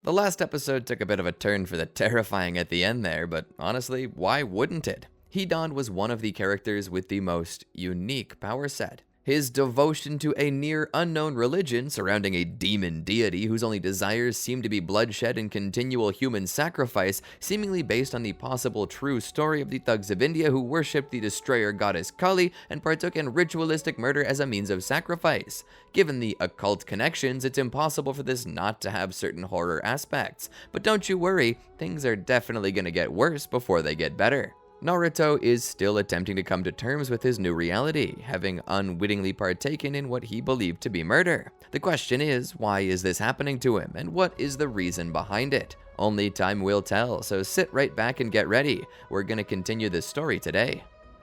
The last episode took a bit of a turn for the terrifying at the end there, but honestly, why wouldn't it? Hidan was one of the characters with the most unique power set. His devotion to a near unknown religion surrounding a demon deity whose only desires seem to be bloodshed and continual human sacrifice, seemingly based on the possible true story of the thugs of India who worshipped the destroyer goddess Kali and partook in ritualistic murder as a means of sacrifice. Given the occult connections, it's impossible for this not to have certain horror aspects. But don't you worry, things are definitely gonna get worse before they get better. Naruto is still attempting to come to terms with his new reality, having unwittingly partaken in what he believed to be murder. The question is, why is this happening to him, and what is the reason behind it? Only time will tell, so sit right back and get ready. We're gonna continue this story today.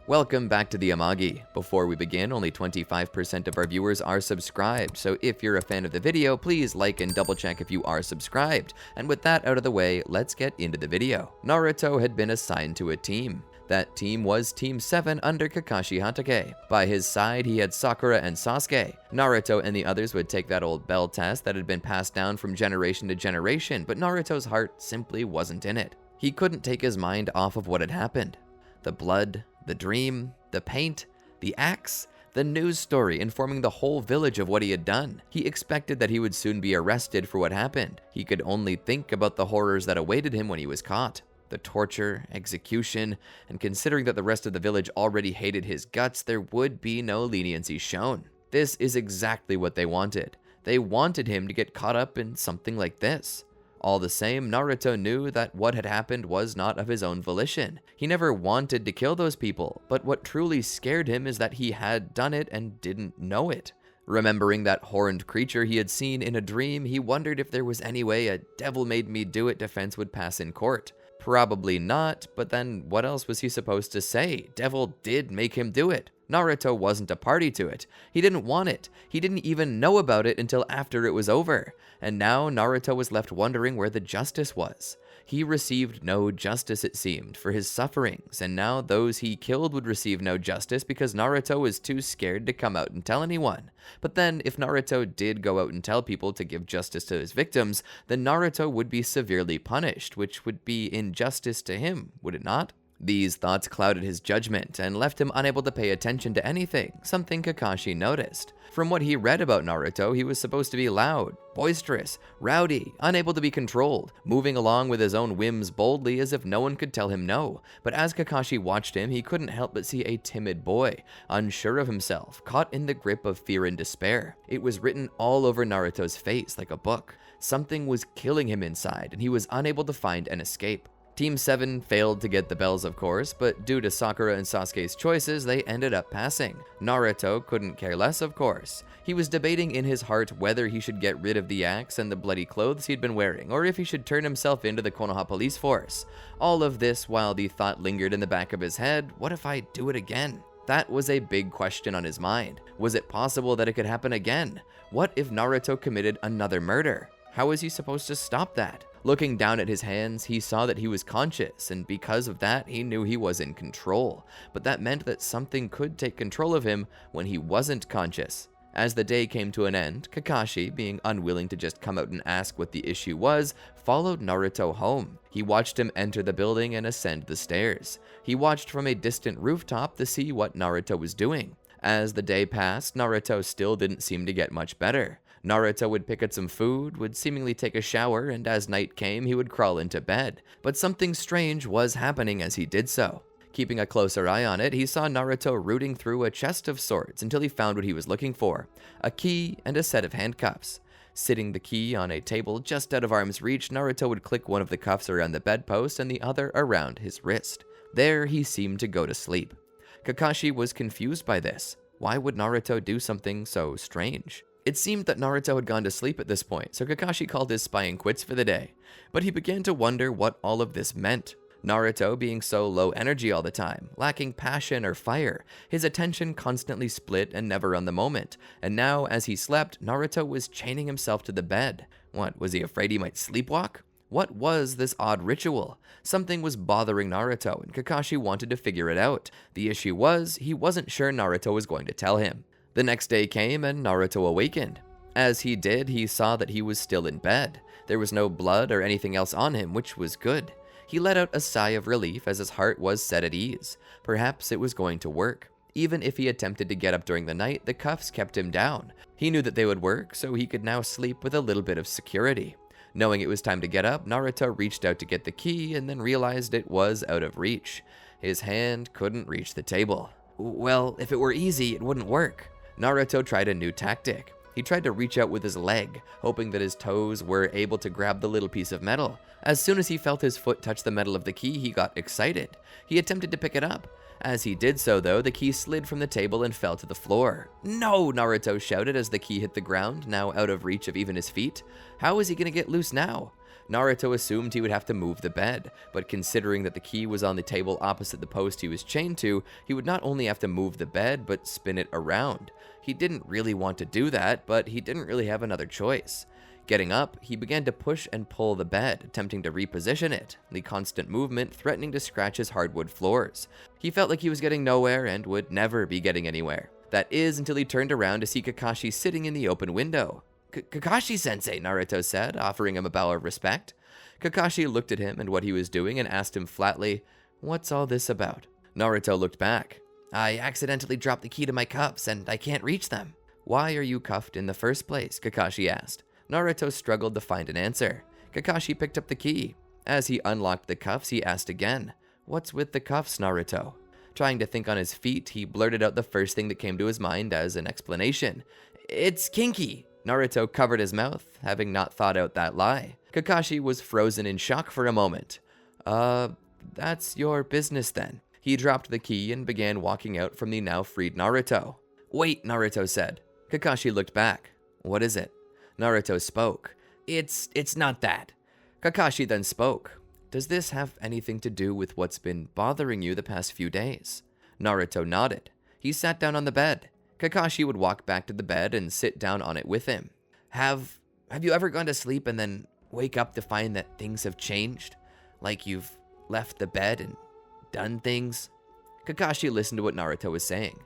Welcome back to the Amagi. Before we begin, only 25% of our viewers are subscribed, so if you're a fan of the video, please like and double check if you are subscribed. And with that out of the way, let's get into the video. Naruto had been assigned to a team. That team was Team 7 under Kakashi Hatake. By his side, he had Sakura and Sasuke. Naruto and the others would take that old bell test that had been passed down from generation to generation, but Naruto's heart simply wasn't in it. He couldn't take his mind off of what had happened. The blood, the dream, the paint, the axe, the news story informing the whole village of what he had done. He expected that he would soon be arrested for what happened. He could only think about the horrors that awaited him when he was caught. The torture, execution, and considering that the rest of the village already hated his guts, there would be no leniency shown. This is exactly what they wanted. They wanted him to get caught up in something like this. All the same, Naruto knew that what had happened was not of his own volition. He never wanted to kill those people, but what truly scared him is that he had done it and didn't know it. Remembering that horned creature he had seen in a dream, he wondered if there was any way a devil-made-me-do-it defense would pass in court. Probably not, but then what else was he supposed to say? Devil did make him do it. Naruto wasn't a party to it. He didn't want it. He didn't even know about it until after it was over. And now Naruto was left wondering where the justice was. He received no justice, it seemed, for his sufferings, and now those he killed would receive no justice because Naruto was too scared to come out and tell anyone. But then, if Naruto did go out and tell people to give justice to his victims, then Naruto would be severely punished, which would be injustice to him, would it not? These thoughts clouded his judgment and left him unable to pay attention to anything, something Kakashi noticed. From what he read about Naruto, he was supposed to be loud, boisterous, rowdy, unable to be controlled, moving along with his own whims boldly as if no one could tell him no. But as Kakashi watched him, he couldn't help but see a timid boy, unsure of himself, caught in the grip of fear and despair. It was written all over Naruto's face like a book. Something was killing him inside, and he was unable to find an escape. Team 7 failed to get the bells, of course, but due to Sakura and Sasuke's choices, they ended up passing. Naruto couldn't care less, of course. He was debating in his heart whether he should get rid of the axe and the bloody clothes he'd been wearing, or if he should turn himself into the Konoha police force. All of this while the thought lingered in the back of his head, what if I do it again? That was a big question on his mind. Was it possible that it could happen again? What if Naruto committed another murder? How was he supposed to stop that? Looking down at his hands, he saw that he was conscious, and because of that, he knew he was in control. But that meant that something could take control of him when he wasn't conscious. As the day came to an end, Kakashi, being unwilling to just come out and ask what the issue was, followed Naruto home. He watched him enter the building and ascend the stairs. He watched from a distant rooftop to see what Naruto was doing. As the day passed, Naruto still didn't seem to get much better. Naruto would pick at some food, would seemingly take a shower, and as night came, he would crawl into bed. But something strange was happening as he did so. Keeping a closer eye on it, he saw Naruto rooting through a chest of sorts until he found what he was looking for, a key and a set of handcuffs. Sitting the key on a table just out of arm's reach, Naruto would click one of the cuffs around the bedpost and the other around his wrist. There, he seemed to go to sleep. Kakashi was confused by this. Why would Naruto do something so strange? It seemed that Naruto had gone to sleep at this point, so Kakashi called his spying quits for the day. But he began to wonder what all of this meant. Naruto being so low energy all the time, lacking passion or fire, his attention constantly split and never on the moment. And now, as he slept, Naruto was chaining himself to the bed. What, was he afraid he might sleepwalk? What was this odd ritual? Something was bothering Naruto, and Kakashi wanted to figure it out. The issue was, he wasn't sure Naruto was going to tell him. The next day came and Naruto awakened. As he did, he saw that he was still in bed. There was no blood or anything else on him, which was good. He let out a sigh of relief as his heart was set at ease. Perhaps it was going to work. Even if he attempted to get up during the night, the cuffs kept him down. He knew that they would work, so he could now sleep with a little bit of security. Knowing it was time to get up, Naruto reached out to get the key and then realized it was out of reach. His hand couldn't reach the table. Well, if it were easy, it wouldn't work. Naruto tried a new tactic. He tried to reach out with his leg, hoping that his toes were able to grab the little piece of metal. As soon as he felt his foot touch the metal of the key, he got excited. He attempted to pick it up. As he did so, though, the key slid from the table and fell to the floor. No, Naruto shouted as the key hit the ground, now out of reach of even his feet. How is he going to get loose now? Naruto assumed he would have to move the bed, but considering that the key was on the table opposite the post he was chained to, he would not only have to move the bed, but spin it around. He didn't really want to do that, but he didn't really have another choice. Getting up, he began to push and pull the bed, attempting to reposition it, the constant movement threatening to scratch his hardwood floors. He felt like he was getting nowhere and would never be getting anywhere. That is until he turned around to see Kakashi sitting in the open window. Kakashi-sensei, Naruto said, offering him a bow of respect. Kakashi looked at him and what he was doing and asked him flatly, "What's all this about?" Naruto looked back. "I accidentally dropped the key to my cuffs and I can't reach them." "Why are you cuffed in the first place?" Kakashi asked. Naruto struggled to find an answer. Kakashi picked up the key. As he unlocked the cuffs, he asked again, "What's with the cuffs, Naruto?" Trying to think on his feet, he blurted out the first thing that came to his mind as an explanation. "It's kinky." Naruto covered his mouth, having not thought out that lie. Kakashi was frozen in shock for a moment. That's your business then." He dropped the key and began walking out from the now freed Naruto. "Wait," Naruto said. Kakashi looked back. "What is it?" Naruto spoke. It's not that." Kakashi then spoke. "Does this have anything to do with what's been bothering you the past few days?" Naruto nodded. He sat down on the bed. Kakashi would walk back to the bed and sit down on it with him. Have you ever gone to sleep and then wake up to find that things have changed? Like you've left the bed and done things?" Kakashi listened to what Naruto was saying.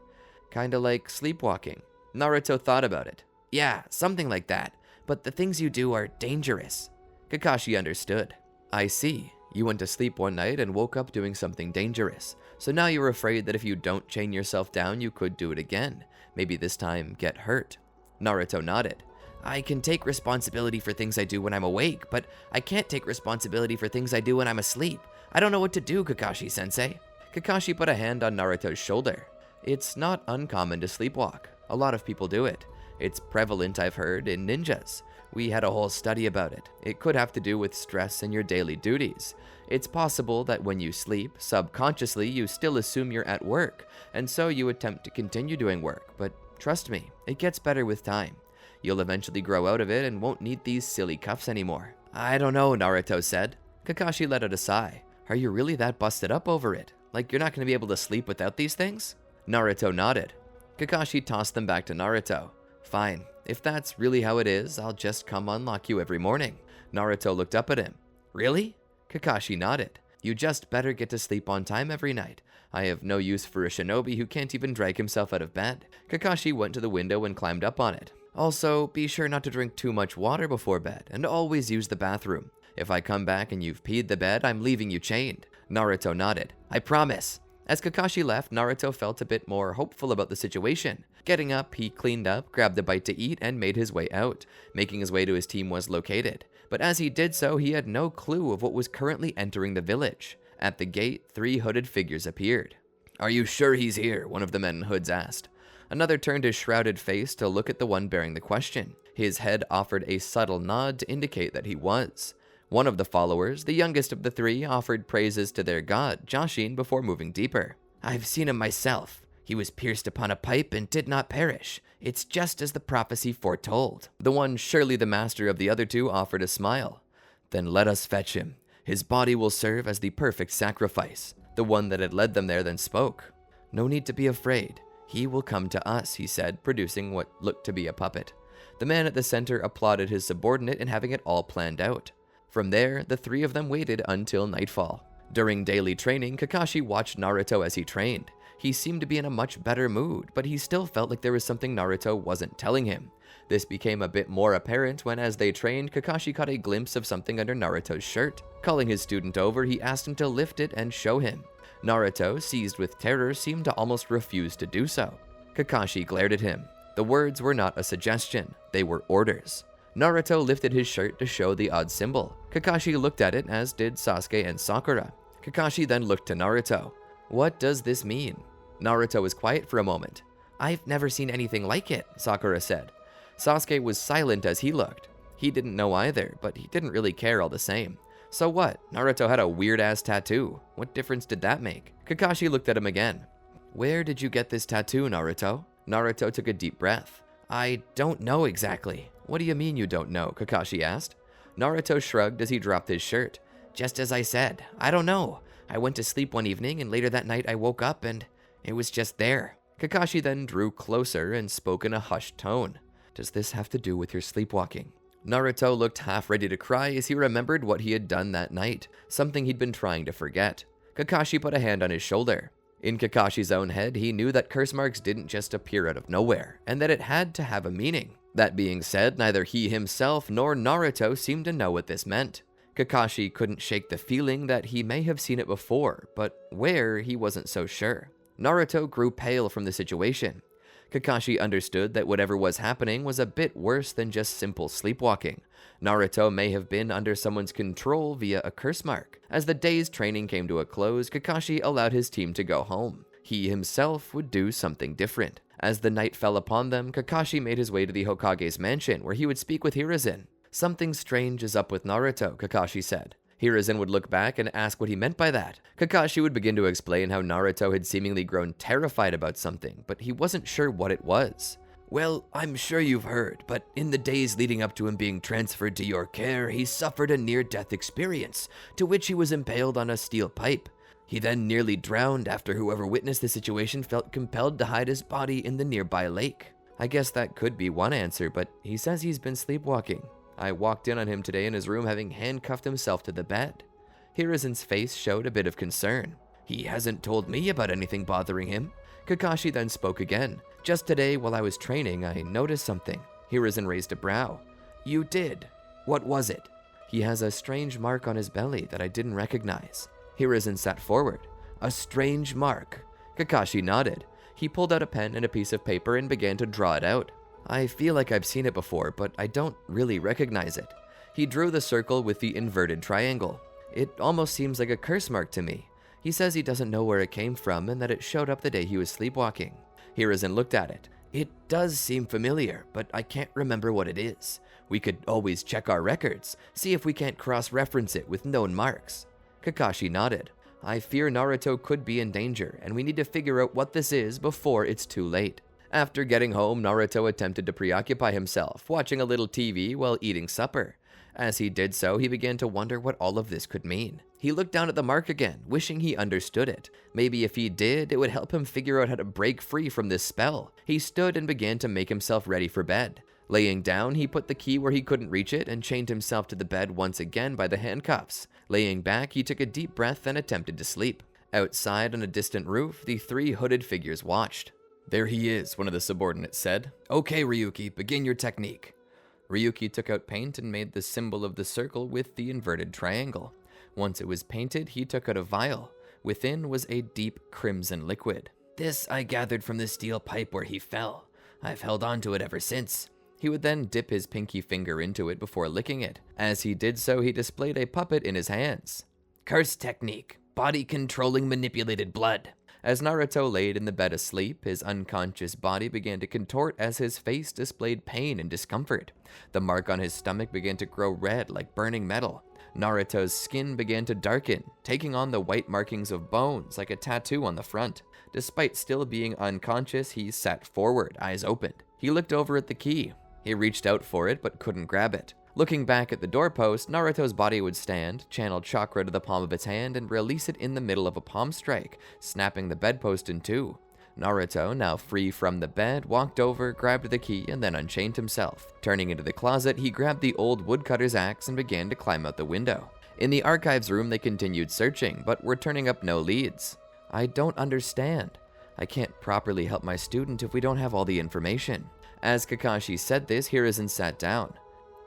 "Kinda like sleepwalking." Naruto thought about it. "Yeah, something like that. But the things you do are dangerous." Kakashi understood. "I see. You went to sleep one night and woke up doing something dangerous. So now you're afraid that if you don't chain yourself down, you could do it again. Maybe this time get hurt." Naruto nodded. "I can take responsibility for things I do when I'm awake, but I can't take responsibility for things I do when I'm asleep. I don't know what to do, Kakashi-sensei." Kakashi put a hand on Naruto's shoulder. "It's not uncommon to sleepwalk. A lot of people do it. It's prevalent, I've heard, in ninjas. We had a whole study about it. It could have to do with stress and your daily duties. It's possible that when you sleep, subconsciously you still assume you're at work, and so you attempt to continue doing work, but trust me, it gets better with time. You'll eventually grow out of it and won't need these silly cuffs anymore." "I don't know," Naruto said. Kakashi let out a sigh. "Are you really that busted up over it? Like you're not going to be able to sleep without these things?" Naruto nodded. Kakashi tossed them back to Naruto. "Fine. If that's really how it is, I'll just come unlock you every morning." Naruto looked up at him. "Really?" Kakashi nodded. "You just better get to sleep on time every night. I have no use for a shinobi who can't even drag himself out of bed." Kakashi went to the window and climbed up on it. "Also, be sure not to drink too much water before bed, and always use the bathroom. If I come back and you've peed the bed, I'm leaving you chained." Naruto nodded. "I promise." As Kakashi left, Naruto felt a bit more hopeful about the situation. Getting up, he cleaned up, grabbed a bite to eat, and made his way out, making his way to his team was located. But as he did so, he had no clue of what was currently entering the village. At the gate, 3 hooded figures appeared. "Are you sure he's here?" one of the men in hoods asked. Another turned his shrouded face to look at the one bearing the question. His head offered a subtle nod to indicate that he was. One of the followers, the youngest of the 3, offered praises to their god, Jashin, before moving deeper. "I've seen him myself. He was pierced upon a pipe and did not perish. It's just as the prophecy foretold." The one, surely the master of the other 2, offered a smile. "Then let us fetch him. His body will serve as the perfect sacrifice." The one that had led them there then spoke. "No need to be afraid. He will come to us," he said, producing what looked to be a puppet. The man at the center applauded his subordinate in having it all planned out. From there, the 3 of them waited until nightfall. During daily training, Kakashi watched Naruto as he trained. He seemed to be in a much better mood, but he still felt like there was something Naruto wasn't telling him. This became a bit more apparent when, as they trained, Kakashi caught a glimpse of something under Naruto's shirt. Calling his student over, he asked him to lift it and show him. Naruto, seized with terror, seemed to almost refuse to do so. Kakashi glared at him. The words were not a suggestion, they were orders. Naruto lifted his shirt to show the odd symbol. Kakashi looked at it, as did Sasuke and Sakura. Kakashi then looked to Naruto. What does this mean? Naruto was quiet for a moment. I've never seen anything like it, Sakura said. Sasuke was silent as he looked. He didn't know either, but he didn't really care all the same. So what? Naruto had a weird-ass tattoo. What difference did that make? Kakashi looked at him again. Where did you get this tattoo, Naruto? Naruto took a deep breath. I don't know exactly. What do you mean you don't know? Kakashi asked. Naruto shrugged as he dropped his shirt. Just as I said, I don't know. I went to sleep one evening, and later that night I woke up and it was just there. Kakashi then drew closer and spoke in a hushed tone. Does this have to do with your sleepwalking? Naruto looked half ready to cry as he remembered what he had done that night, something he'd been trying to forget. Kakashi put a hand on his shoulder. In Kakashi's own head, he knew that curse marks didn't just appear out of nowhere, and that it had to have a meaning. That being said, neither he himself nor Naruto seemed to know what this meant. Kakashi couldn't shake the feeling that he may have seen it before, but where, he wasn't so sure. Naruto grew pale from the situation. Kakashi understood that whatever was happening was a bit worse than just simple sleepwalking. Naruto may have been under someone's control via a curse mark. As the day's training came to a close, Kakashi allowed his team to go home. He himself would do something different. As the night fell upon them, Kakashi made his way to the Hokage's mansion, where he would speak with Hiruzen. Something strange is up with Naruto, Kakashi said. Hiruzen would look back and ask what he meant by that. Kakashi would begin to explain how Naruto had seemingly grown terrified about something, but he wasn't sure what it was. Well, I'm sure you've heard, but in the days leading up to him being transferred to your care, he suffered a near-death experience, to which he was impaled on a steel pipe. He then nearly drowned after whoever witnessed the situation felt compelled to hide his body in the nearby lake. I guess that could be one answer, but he says he's been sleepwalking. I walked in on him today in his room having handcuffed himself to the bed. Hiruzen's face showed a bit of concern. He hasn't told me about anything bothering him. Kakashi then spoke again. Just today, while I was training, I noticed something. Hiruzen raised a brow. You did? What was it? He has a strange mark on his belly that I didn't recognize. Hiruzen sat forward. A strange mark. Kakashi nodded. He pulled out a pen and a piece of paper and began to draw it out. I feel like I've seen it before, but I don't really recognize it. He drew the circle with the inverted triangle. It almost seems like a curse mark to me. He says he doesn't know where it came from and that it showed up the day he was sleepwalking. Hiruzen looked at it. It does seem familiar, but I can't remember what it is. We could always check our records, see if we can't cross-reference it with known marks. Kakashi nodded. I fear Naruto could be in danger, and we need to figure out what this is before it's too late. After getting home, Naruto attempted to preoccupy himself, watching a little TV while eating supper. As he did so, he began to wonder what all of this could mean. He looked down at the mark again, wishing he understood it. Maybe if he did, it would help him figure out how to break free from this spell. He stood and began to make himself ready for bed. Laying down, he put the key where he couldn't reach it and chained himself to the bed once again by the handcuffs. Laying back, he took a deep breath and attempted to sleep. Outside on a distant roof, the three hooded figures watched. There he is, one of the subordinates said. Okay, Ryuki, begin your technique. Ryuki took out paint and made the symbol of the circle with the inverted triangle. Once it was painted, he took out a vial. Within was a deep crimson liquid. This I gathered from the steel pipe where he fell. I've held on to it ever since. He would then dip his pinky finger into it before licking it. As he did so, he displayed a puppet in his hands. Curse technique. Body controlling manipulated blood. As Naruto laid in the bed asleep, his unconscious body began to contort as his face displayed pain and discomfort. The mark on his stomach began to grow red like burning metal. Naruto's skin began to darken, taking on the white markings of bones like a tattoo on the front. Despite still being unconscious, he sat forward, eyes opened. He looked over at the key. He reached out for it but couldn't grab it. Looking back at the doorpost, Naruto's body would stand, channel chakra to the palm of its hand, and release it in the middle of a palm strike, snapping the bedpost in two. Naruto, now free from the bed, walked over, grabbed the key, and then unchained himself. Turning into the closet, he grabbed the old woodcutter's axe and began to climb out the window. In the archives room, they continued searching, but were turning up no leads. I don't understand. I can't properly help my student if we don't have all the information. As Kakashi said this, Hiruzen sat down.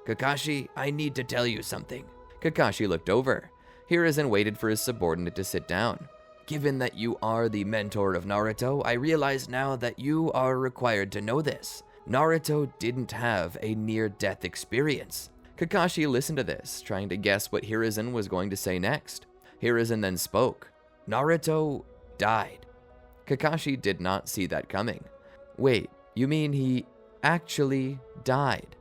Kakashi, I need to tell you something. Kakashi looked over. Hiruzen waited for his subordinate to sit down. Given that you are the mentor of Naruto, I realize now that you are required to know this. Naruto didn't have a near-death experience. Kakashi listened to this, trying to guess what Hiruzen was going to say next. Hiruzen then spoke. Naruto died. Kakashi did not see that coming. Wait, you mean he actually died?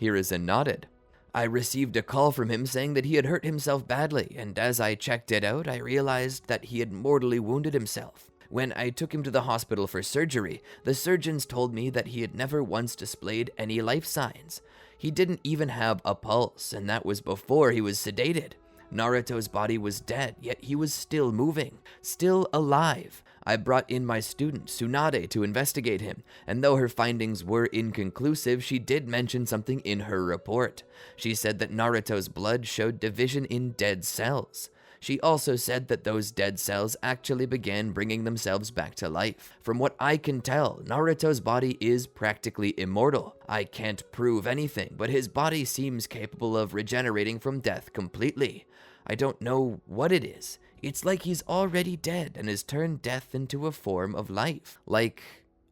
Hiruzen nodded. I received a call from him saying that he had hurt himself badly, and as I checked it out, I realized that he had mortally wounded himself. When I took him to the hospital for surgery, the surgeons told me that he had never once displayed any life signs. He didn't even have a pulse, and that was before he was sedated. Naruto's body was dead, yet he was still moving, still alive. I brought in my student, Tsunade, to investigate him, and though her findings were inconclusive, she did mention something in her report. She said that Naruto's blood showed division in dead cells. She also said that those dead cells actually began bringing themselves back to life. From what I can tell, Naruto's body is practically immortal. I can't prove anything, but his body seems capable of regenerating from death completely. I don't know what it is. It's like he's already dead and has turned death into a form of life. Like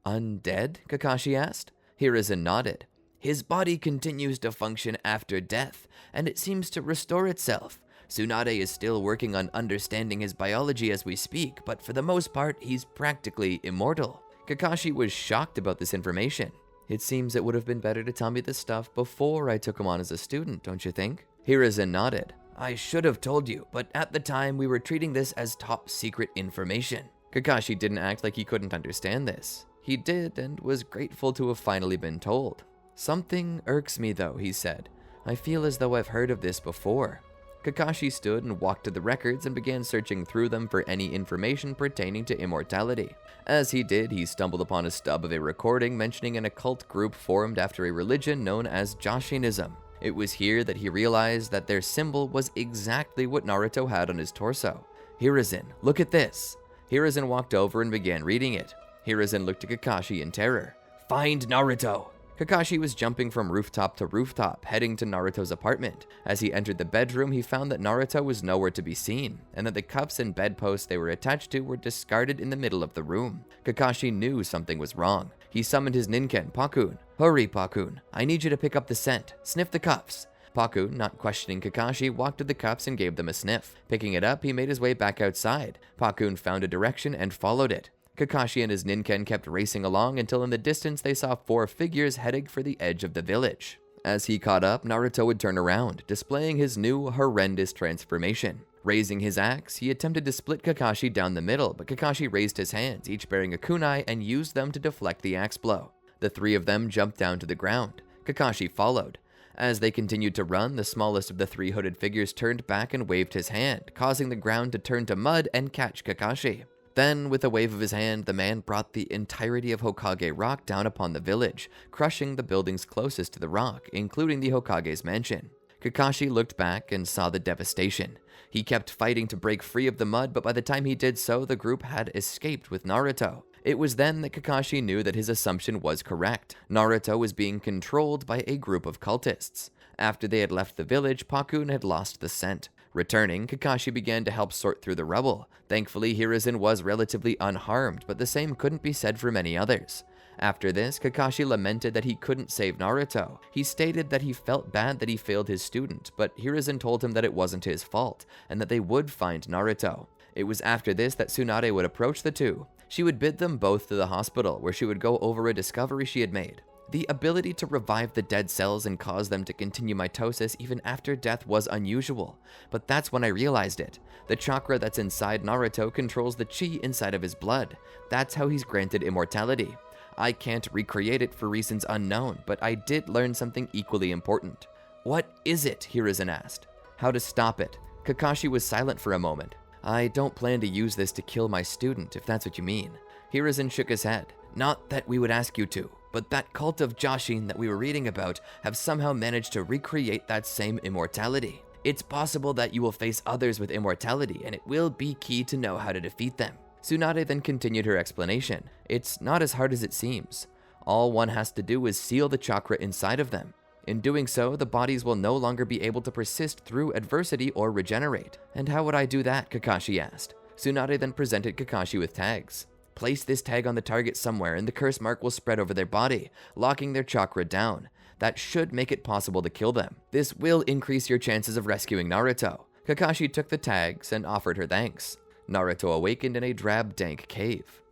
undead? Kakashi asked. Hiruzen nodded. His body continues to function after death, and it seems to restore itself. Tsunade is still working on understanding his biology as we speak, but for the most part, he's practically immortal. Kakashi was shocked about this information. It seems it would have been better to tell me this stuff before I took him on as a student, don't you think? Hiruzen nodded. I should have told you, but at the time we were treating this as top secret information. Kakashi didn't act like he couldn't understand this. He did and was grateful to have finally been told. Something irks me though, he said. I feel as though I've heard of this before. Kakashi stood and walked to the records and began searching through them for any information pertaining to immortality. As he did, he stumbled upon a stub of a recording mentioning an occult group formed after a religion known as Joshinism. It was here that he realized that their symbol was exactly what Naruto had on his torso. Hiruzen, look at this. Hiruzen walked over and began reading it. Hiruzen looked at Kakashi in terror. Find Naruto! Kakashi was jumping from rooftop to rooftop, heading to Naruto's apartment. As he entered the bedroom, he found that Naruto was nowhere to be seen, and that the cuffs and bedposts they were attached to were discarded in the middle of the room. Kakashi knew something was wrong. He summoned his ninken, Partook. Hurry, Partook. I need you to pick up the scent. Sniff the cuffs. Partook, not questioning Kakashi, walked to the cuffs and gave them a sniff. Picking it up, he made his way back outside. Partook found a direction and followed it. Kakashi and his ninken kept racing along until in the distance they saw 4 figures heading for the edge of the village. As he caught up, Naruto would turn around, displaying his new horrendous transformation. Raising his axe, he attempted to split Kakashi down the middle, but Kakashi raised his hands, each bearing a kunai, and used them to deflect the axe blow. The 3 of them jumped down to the ground. Kakashi followed. As they continued to run, the smallest of the 3 hooded figures turned back and waved his hand, causing the ground to turn to mud and catch Kakashi. Then, with a wave of his hand, the man brought the entirety of Hokage Rock down upon the village, crushing the buildings closest to the rock, including the Hokage's mansion. Kakashi looked back and saw the devastation. He kept fighting to break free of the mud, but by the time he did so, the group had escaped with Naruto. It was then that Kakashi knew that his assumption was correct. Naruto was being controlled by a group of cultists. After they had left the village, Partook had lost the scent. Returning, Kakashi began to help sort through the rubble. Thankfully, Hiruzen was relatively unharmed, but the same couldn't be said for many others. After this, Kakashi lamented that he couldn't save Naruto. He stated that he felt bad that he failed his student, but Hiruzen told him that it wasn't his fault, and that they would find Naruto. It was after this that Tsunade would approach the 2. She would bid them both to the hospital, where she would go over a discovery she had made. The ability to revive the dead cells and cause them to continue mitosis even after death was unusual, but that's when I realized it. The chakra that's inside Naruto controls the chi inside of his blood. That's how he's granted immortality. I can't recreate it for reasons unknown, but I did learn something equally important. What is it? Hiruzen asked. How to stop it. Kakashi was silent for a moment. I don't plan to use this to kill my student, if that's what you mean. Hiruzen shook his head. Not that we would ask you to, but that cult of Joshin that we were reading about have somehow managed to recreate that same immortality. It's possible that you will face others with immortality, and it will be key to know how to defeat them. Tsunade then continued her explanation. It's not as hard as it seems. All one has to do is seal the chakra inside of them. In doing so, the bodies will no longer be able to persist through adversity or regenerate. And how would I do that? Kakashi asked. Tsunade then presented Kakashi with tags. Place this tag on the target somewhere and the curse mark will spread over their body, locking their chakra down. That should make it possible to kill them. This will increase your chances of rescuing Naruto. Kakashi took the tags and offered her thanks. Naruto awakened in a drab, dank cave.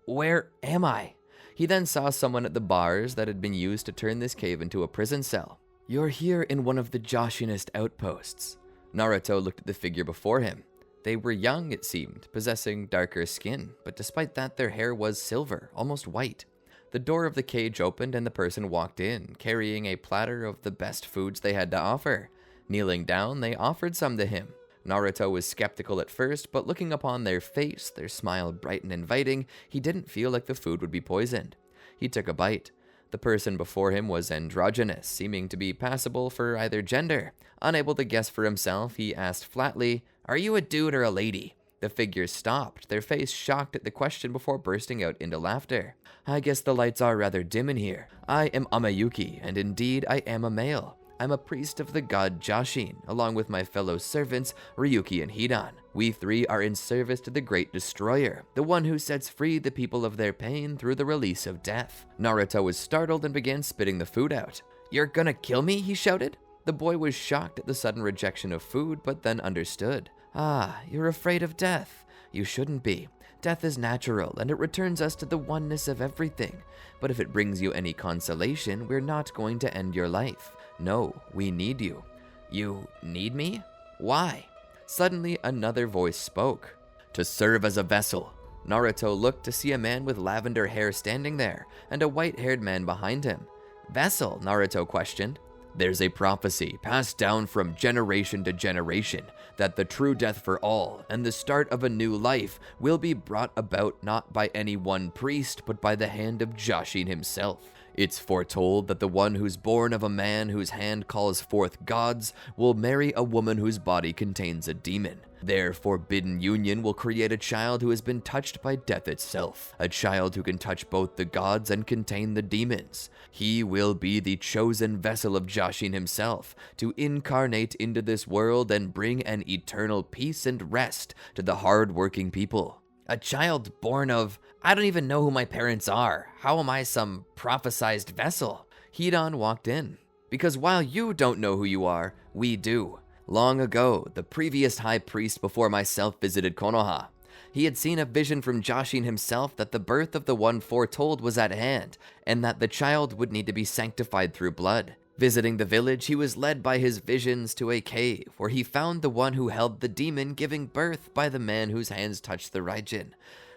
Where am I? He then saw someone at the bars that had been used to turn this cave into a prison cell. You're here in one of the Joshinist outposts. Naruto looked at the figure before him. They were young, it seemed, possessing darker skin, but despite that their hair was silver, almost white. The door of the cage opened and the person walked in, carrying a platter of the best foods they had to offer. Kneeling down, they offered some to him. Naruto was skeptical at first, but looking upon their face, their smile bright and inviting, he didn't feel like the food would be poisoned. He took a bite. The person before him was androgynous, seeming to be passable for either gender. Unable to guess for himself, he asked flatly, "Are you a dude or a lady?" The figure stopped, their face shocked at the question before bursting out into laughter. I guess the lights are rather dim in here. I am Amayuki, and indeed I am a male. I'm a priest of the god Jashin, along with my fellow servants, Ryuki and Hidan. We three are in service to the great destroyer, the one who sets free the people of their pain through the release of death. Naruto was startled and began spitting the food out. You're gonna kill me? He shouted. The boy was shocked at the sudden rejection of food, but then understood. Ah, you're afraid of death. You shouldn't be. Death is natural, and it returns us to the oneness of everything. But if it brings you any consolation, we're not going to end your life. No, we need you. You need me? Why? Suddenly, another voice spoke. To serve as a vessel. Naruto looked to see a man with lavender hair standing there, and a white-haired man behind him. Vessel? Naruto questioned. There's a prophecy passed down from generation to generation that the true death for all and the start of a new life will be brought about not by any one priest, but by the hand of Jashin himself. It's foretold that the one who's born of a man whose hand calls forth gods will marry a woman whose body contains a demon. Their forbidden union will create a child who has been touched by death itself, a child who can touch both the gods and contain the demons. He will be the chosen vessel of Jashin himself to incarnate into this world and bring an eternal peace and rest to the hard-working people. A child born of... I don't even know who my parents are. How am I some prophesized vessel? Hidan walked in. Because while you don't know who you are, we do. Long ago, the previous high priest before myself visited Konoha. He had seen a vision from Jashin himself that the birth of the one foretold was at hand, and that the child would need to be sanctified through blood. Visiting the village, he was led by his visions to a cave, where he found the one who held the demon giving birth by the man whose hands touched the Raijin,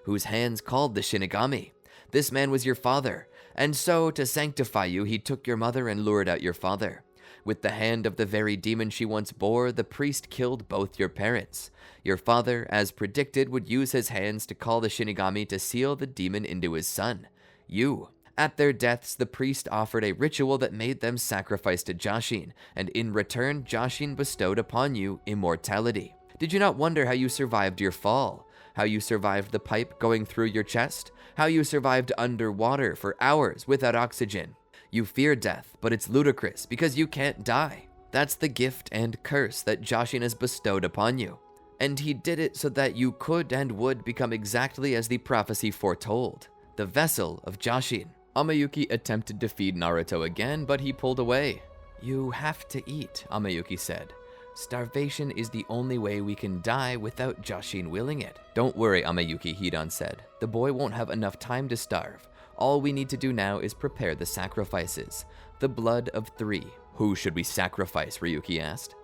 whose hands called the Shinigami. This man was your father, and so, to sanctify you, he took your mother and lured out your father. With the hand of the very demon she once bore, the priest killed both your parents. Your father, as predicted, would use his hands to call the Shinigami to seal the demon into his son, you. At their deaths, the priest offered a ritual that made them sacrifice to Jashin, and in return, Jashin bestowed upon you immortality. Did you not wonder how you survived your fall? How you survived the pipe going through your chest? How you survived underwater for hours without oxygen? You fear death, but it's ludicrous because you can't die. That's the gift and curse that Jashin has bestowed upon you. And he did it so that you could and would become exactly as the prophecy foretold, the vessel of Jashin. Amayuki attempted to feed Naruto again, but he pulled away. You have to eat, Amayuki said. Starvation is the only way we can die without Jashin willing it. Don't worry, Amayuki, Hidan said. The boy won't have enough time to starve. All we need to do now is prepare the sacrifices. The blood of 3. Who should we sacrifice, Ryuki asked.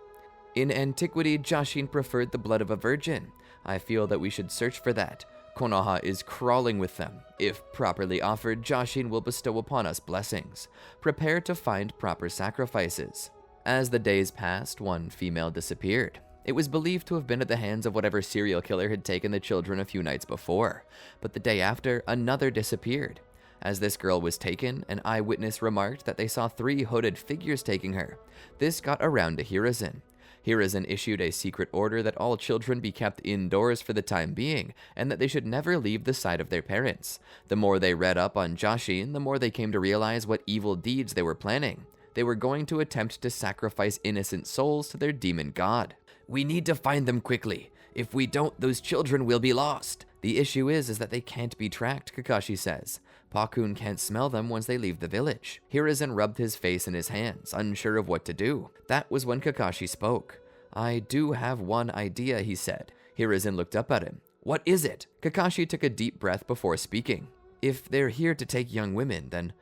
In antiquity, Jashin preferred the blood of a virgin. I feel that we should search for that. Konoha is crawling with them. If properly offered, Jashin will bestow upon us blessings. Prepare to find proper sacrifices. As the days passed, one female disappeared. It was believed to have been at the hands of whatever serial killer had taken the children a few nights before. But the day after, another disappeared. As this girl was taken, an eyewitness remarked that they saw 3 hooded figures taking her. This got around to Hiruzen. Hiruzen issued a secret order that all children be kept indoors for the time being, and that they should never leave the side of their parents. The more they read up on Jashin, the more they came to realize what evil deeds they were planning. They were going to attempt to sacrifice innocent souls to their demon god. We need to find them quickly. If we don't, those children will be lost. The issue is that they can't be tracked, Kakashi says. Pakun can't smell them once they leave the village. Hiruzen rubbed his face in his hands, unsure of what to do. That was when Kakashi spoke. I do have one idea, he said. Hiruzen looked up at him. What is it? Kakashi took a deep breath before speaking. If they're here to take young women, then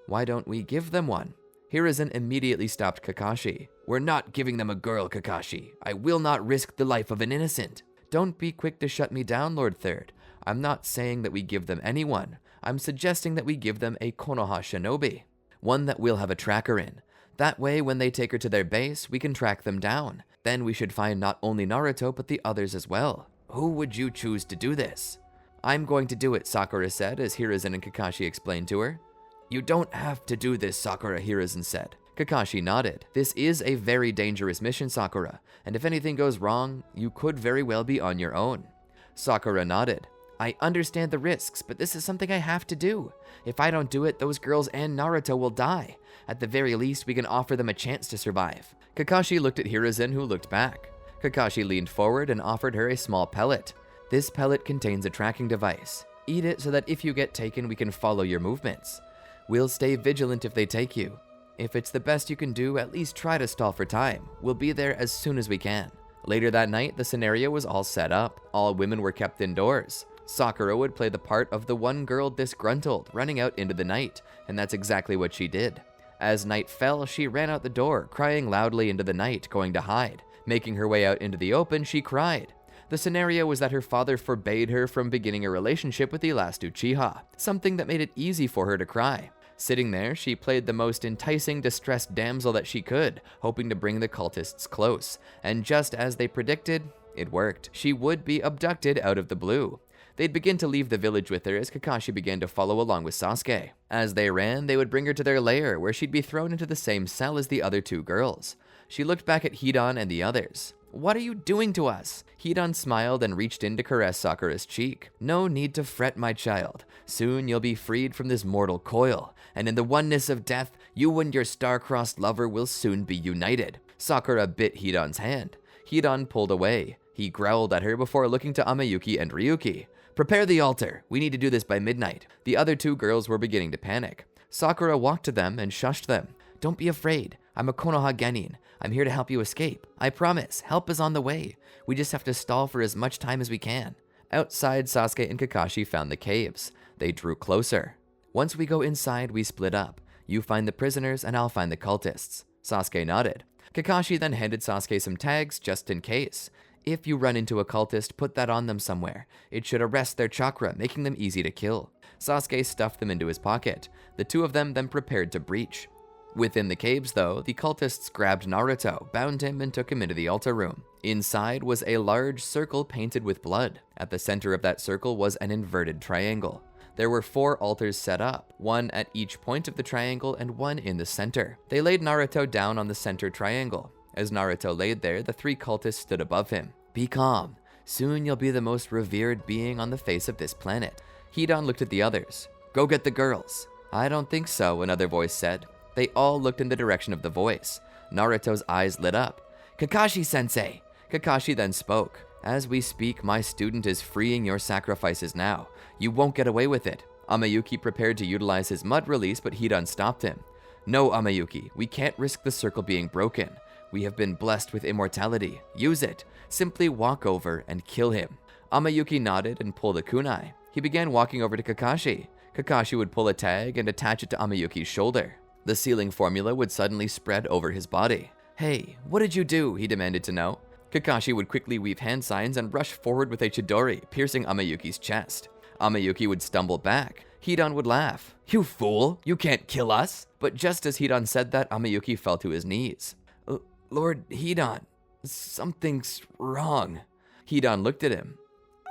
why don't we give them one? Hiruzen immediately stopped Kakashi. We're not giving them a girl, Kakashi. I will not risk the life of an innocent. Don't be quick to shut me down, Lord Third. I'm not saying that we give them anyone. I'm suggesting that we give them a Konoha shinobi. One that we'll have a tracker in. That way, when they take her to their base, we can track them down. Then we should find not only Naruto, but the others as well. Who would you choose to do this? I'm going to do it, Sakura said, as Hiruzen and Kakashi explained to her. You don't have to do this, Sakura, Hiruzen said. Kakashi nodded. This is a very dangerous mission, Sakura, and if anything goes wrong, you could very well be on your own. Sakura nodded. I understand the risks, but this is something I have to do. If I don't do it, those girls and Naruto will die. At the very least, we can offer them a chance to survive. Kakashi looked at Hiruzen, who looked back. Kakashi leaned forward and offered her a small pellet. This pellet contains a tracking device. Eat it so that if you get taken, we can follow your movements. We'll stay vigilant if they take you. If it's the best you can do, at least try to stall for time. We'll be there as soon as we can. Later that night, the scenario was all set up. All women were kept indoors. Sakura would play the part of the one girl disgruntled, running out into the night, and that's exactly what she did. As night fell, she ran out the door, crying loudly into the night, going to hide. Making her way out into the open, she cried. The scenario was that her father forbade her from beginning a relationship with the last Uchiha, something that made it easy for her to cry. Sitting there, she played the most enticing, distressed damsel that she could, hoping to bring the cultists close. And just as they predicted, it worked. She would be abducted out of the blue. They'd begin to leave the village with her as Kakashi began to follow along with Sasuke. As they ran, they would bring her to their lair, where she'd be thrown into the same cell as the other two girls. She looked back at Hidan and the others. What are you doing to us? Hidan smiled and reached in to caress Sakura's cheek. No need to fret, my child. Soon you'll be freed from this mortal coil, and in the oneness of death, you and your star-crossed lover will soon be united. Sakura bit Hidan's hand. Hidan pulled away. He growled at her before looking to Amayuki and Ryuki. Prepare the altar. We need to do this by midnight. The other two girls were beginning to panic. Sakura walked to them and shushed them. Don't be afraid. I'm a Konoha Genin. I'm here to help you escape. I promise, help is on the way. We just have to stall for as much time as we can. Outside, Sasuke and Kakashi found the caves. They drew closer. Once we go inside, we split up. You find the prisoners and I'll find the cultists. Sasuke nodded. Kakashi then handed Sasuke some tags just in case. If you run into a cultist, put that on them somewhere. It should arrest their chakra, making them easy to kill. Sasuke stuffed them into his pocket. The two of them then prepared to breach. Within the caves, though, the cultists grabbed Naruto, bound him, and took him into the altar room. Inside was a large circle painted with blood. At the center of that circle was an inverted triangle. There were 4 altars set up, one at each point of the triangle and one in the center. They laid Naruto down on the center triangle. As Naruto laid there, the 3 cultists stood above him. Be calm. Soon you'll be the most revered being on the face of this planet. Hidan looked at the others. Go get the girls. I don't think so, another voice said. They all looked in the direction of the voice. Naruto's eyes lit up. Kakashi-sensei! Kakashi then spoke. As we speak, my student is freeing your sacrifices now. You won't get away with it. Amayuki prepared to utilize his mud release, but Hidan stopped him. No, Amayuki, we can't risk the circle being broken. We have been blessed with immortality. Use it. Simply walk over and kill him. Amayuki nodded and pulled a kunai. He began walking over to Kakashi. Kakashi would pull a tag and attach it to Amayuki's shoulder. The sealing formula would suddenly spread over his body. Hey, what did you do? He demanded to know. Kakashi would quickly weave hand signs and rush forward with a chidori, piercing Amayuki's chest. Amayuki would stumble back. Hidan would laugh. You fool! You can't kill us! But just as Hidan said that, Amayuki fell to his knees. Lord Hidan, something's wrong. Hidan looked at him.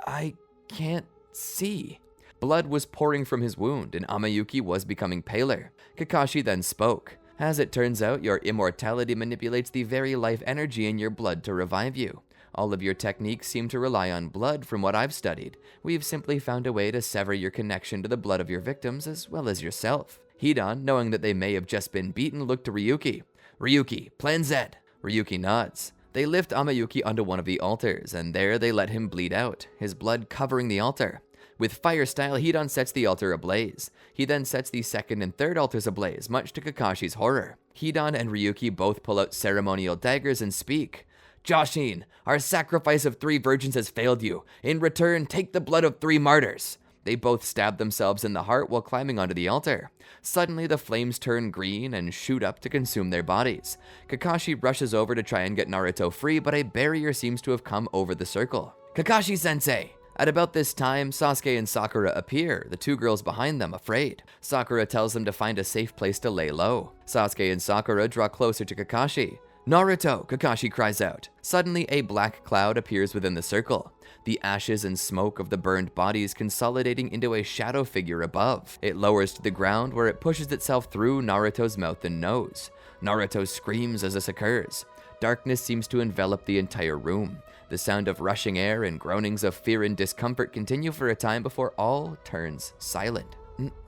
I can't see. Blood was pouring from his wound, and Amayuki was becoming paler. Kakashi then spoke. As it turns out, your immortality manipulates the very life energy in your blood to revive you. All of your techniques seem to rely on blood from what I've studied. We've simply found a way to sever your connection to the blood of your victims as well as yourself. Hidan, knowing that they may have just been beaten, looked to Ryuki. Ryuki, plan Z. Ryuki nods. They lift Amayuki onto one of the altars, and there they let him bleed out, his blood covering the altar. With fire style, Hidan sets the altar ablaze. He then sets the second and third altars ablaze, much to Kakashi's horror. Hidan and Ryuki both pull out ceremonial daggers and speak. Jashin, our sacrifice of 3 virgins has failed you. In return, take the blood of 3 martyrs. They both stab themselves in the heart while climbing onto the altar. Suddenly, the flames turn green and shoot up to consume their bodies. Kakashi rushes over to try and get Naruto free, but a barrier seems to have come over the circle. Kakashi-sensei! At about this time, Sasuke and Sakura appear, the 2 girls behind them afraid. Sakura tells them to find a safe place to lay low. Sasuke and Sakura draw closer to Kakashi. Naruto! Kakashi cries out. Suddenly, a black cloud appears within the circle. The ashes and smoke of the burned bodies consolidating into a shadow figure above. It lowers to the ground where it pushes itself through Naruto's mouth and nose. Naruto screams as this occurs. Darkness seems to envelop the entire room. The sound of rushing air and groanings of fear and discomfort continue for a time before all turns silent.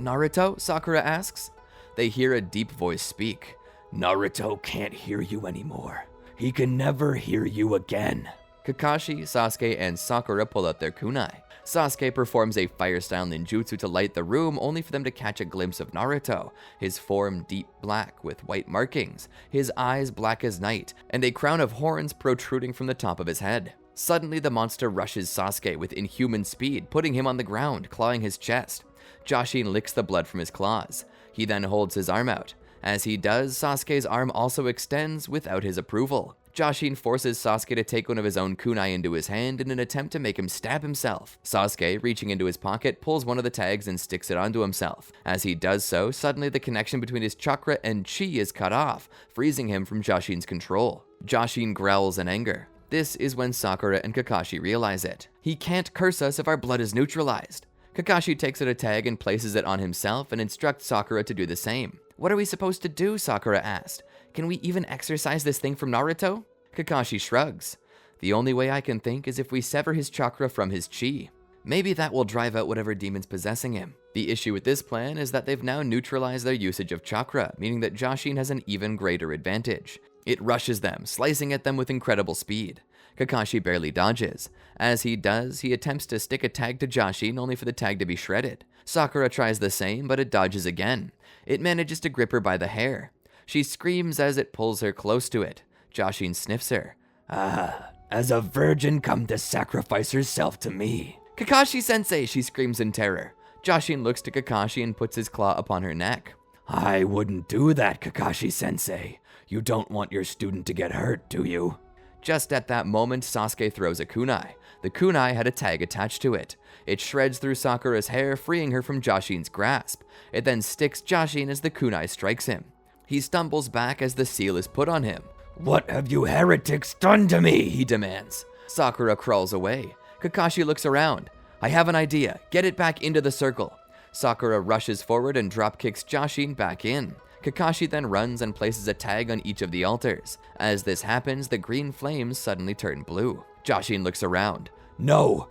Naruto? Sakura asks. They hear a deep voice speak. Naruto can't hear you anymore. He can never hear you again. Kakashi, Sasuke, and Sakura pull out their kunai. Sasuke performs a fire-style ninjutsu to light the room, only for them to catch a glimpse of Naruto, his form deep black with white markings, his eyes black as night, and a crown of horns protruding from the top of his head. Suddenly, the monster rushes Sasuke with inhuman speed, putting him on the ground, clawing his chest. Jashin licks the blood from his claws. He then holds his arm out. As he does, Sasuke's arm also extends without his approval. Jashin forces Sasuke to take one of his own kunai into his hand in an attempt to make him stab himself. Sasuke, reaching into his pocket, pulls one of the tags and sticks it onto himself. As he does so, suddenly the connection between his chakra and chi is cut off, freezing him from Jashin's control. Jashin growls in anger. This is when Sakura and Kakashi realize it. He can't curse us if our blood is neutralized. Kakashi takes out a tag and places it on himself and instructs Sakura to do the same. What are we supposed to do? Sakura asked. Can we even exorcise this thing from Naruto? Kakashi shrugs. The only way I can think is if we sever his chakra from his chi. Maybe that will drive out whatever demon's possessing him. The issue with this plan is that they've now neutralized their usage of chakra, meaning that Jashin has an even greater advantage. It rushes them, slicing at them with incredible speed. Kakashi barely dodges. As he does, he attempts to stick a tag to Jashin only for the tag to be shredded. Sakura tries the same, but it dodges again. It manages to grip her by the hair. She screams as it pulls her close to it. Jashin sniffs her. As a virgin come to sacrifice herself to me. Kakashi-sensei, she screams in terror. Jashin looks to Kakashi and puts his claw upon her neck. I wouldn't do that, Kakashi-sensei. You don't want your student to get hurt, do you? Just at that moment, Sasuke throws a kunai. The kunai had a tag attached to it. It shreds through Sakura's hair, freeing her from Jashin's grasp. It then sticks Jashin as the kunai strikes him. He stumbles back as the seal is put on him. What have you heretics done to me? He demands. Sakura crawls away. Kakashi looks around. I have an idea. Get it back into the circle. Sakura rushes forward and dropkicks Jashin back in. Kakashi then runs and places a tag on each of the altars. As this happens, the green flames suddenly turn blue. Jashin looks around. No!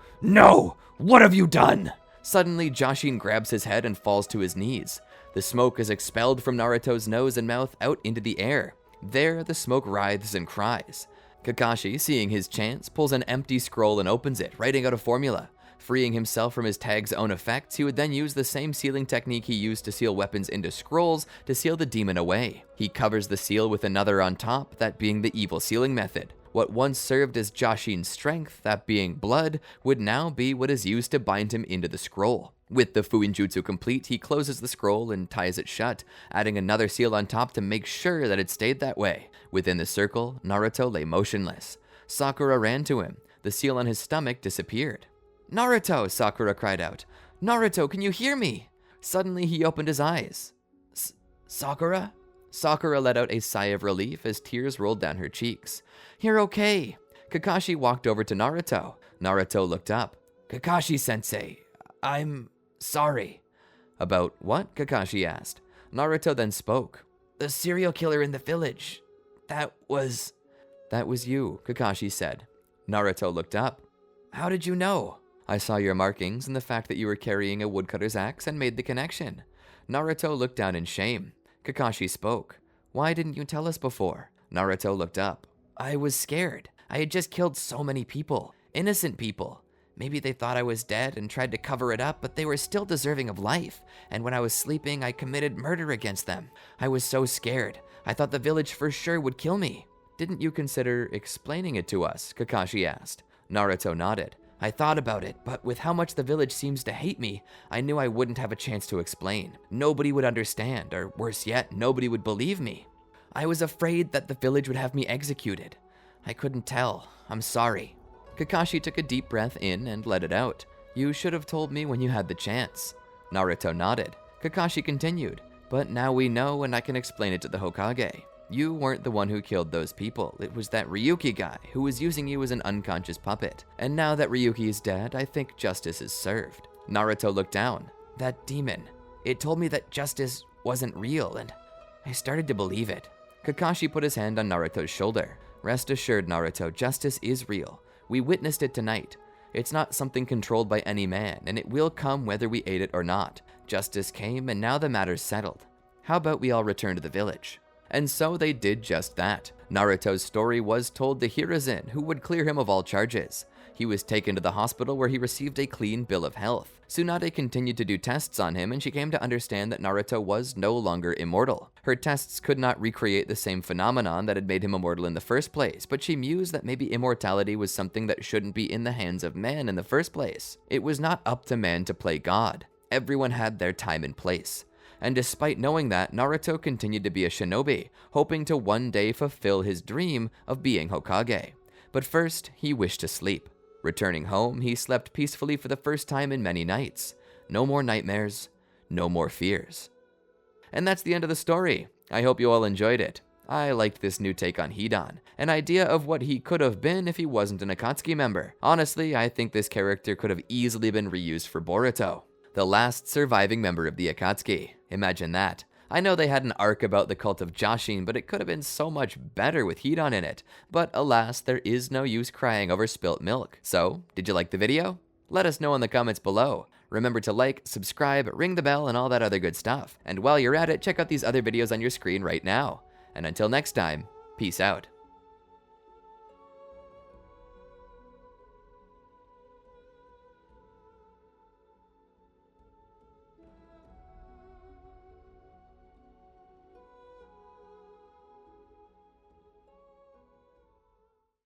What have you done? Suddenly, Jashin grabs his head and falls to his knees. The smoke is expelled from Naruto's nose and mouth out into the air. There, the smoke writhes and cries. Kakashi, seeing his chance, pulls an empty scroll and opens it, writing out a formula. Freeing himself from his tag's own effects, he would then use the same sealing technique he used to seal weapons into scrolls to seal the demon away. He covers the seal with another on top, that being the evil sealing method. What once served as Jashin's strength, that being blood, would now be what is used to bind him into the scroll. With the Fuinjutsu complete, he closes the scroll and ties it shut, adding another seal on top to make sure that it stayed that way. Within the circle, Naruto lay motionless. Sakura ran to him. The seal on his stomach disappeared. Naruto! Sakura cried out. Naruto, can you hear me? Suddenly, he opened his eyes. Sakura? Sakura let out a sigh of relief as tears rolled down her cheeks. You're okay. Kakashi walked over to Naruto. Naruto looked up. Kakashi-sensei, I'm sorry. About what? Kakashi asked. Naruto then spoke. The serial killer in the village. That was you, Kakashi said. Naruto looked up. How did you know? I saw your markings and the fact that you were carrying a woodcutter's axe and made the connection. Naruto looked down in shame. Kakashi spoke. Why didn't you tell us before? Naruto looked up. I was scared. I had just killed so many people. Innocent people. Maybe they thought I was dead and tried to cover it up, but they were still deserving of life. And when I was sleeping, I committed murder against them. I was so scared. I thought the village for sure would kill me. Didn't you consider explaining it to us? Kakashi asked. Naruto nodded. I thought about it, but with how much the village seems to hate me, I knew I wouldn't have a chance to explain. Nobody would understand, or worse yet, nobody would believe me. I was afraid that the village would have me executed. I couldn't tell. I'm sorry. Kakashi took a deep breath in and let it out. You should have told me when you had the chance. Naruto nodded. Kakashi continued. But now we know and I can explain it to the Hokage. You weren't the one who killed those people. It was that Ryuki guy who was using you as an unconscious puppet. And now that Ryuki is dead, I think justice is served. Naruto looked down. That demon. It told me that justice wasn't real, and I started to believe it. Kakashi put his hand on Naruto's shoulder. Rest assured, Naruto, justice is real. We witnessed it tonight. It's not something controlled by any man, and it will come whether we aid it or not. Justice came, and now the matter's settled. How about we all return to the village? And so they did just that. Naruto's story was told to Hiruzen, who would clear him of all charges. He was taken to the hospital where he received a clean bill of health. Tsunade continued to do tests on him, and she came to understand that Naruto was no longer immortal. Her tests could not recreate the same phenomenon that had made him immortal in the first place, but she mused that maybe immortality was something that shouldn't be in the hands of man in the first place. It was not up to man to play God. Everyone had their time and place. And despite knowing that, Naruto continued to be a shinobi, hoping to one day fulfill his dream of being Hokage. But first, he wished to sleep. Returning home, he slept peacefully for the first time in many nights. No more nightmares, no more fears. And that's the end of the story. I hope you all enjoyed it. I liked this new take on Hidan, an idea of what he could have been if he wasn't an Akatsuki member. Honestly, I think this character could have easily been reused for Boruto, the last surviving member of the Akatsuki. Imagine that. I know they had an arc about the cult of Jashin, but it could have been so much better with Hidan in it. But alas, there is no use crying over spilt milk. So, did you like the video? Let us know in the comments below. Remember to like, subscribe, ring the bell, and all that other good stuff. And while you're at it, check out these other videos on your screen right now. And until next time, peace out.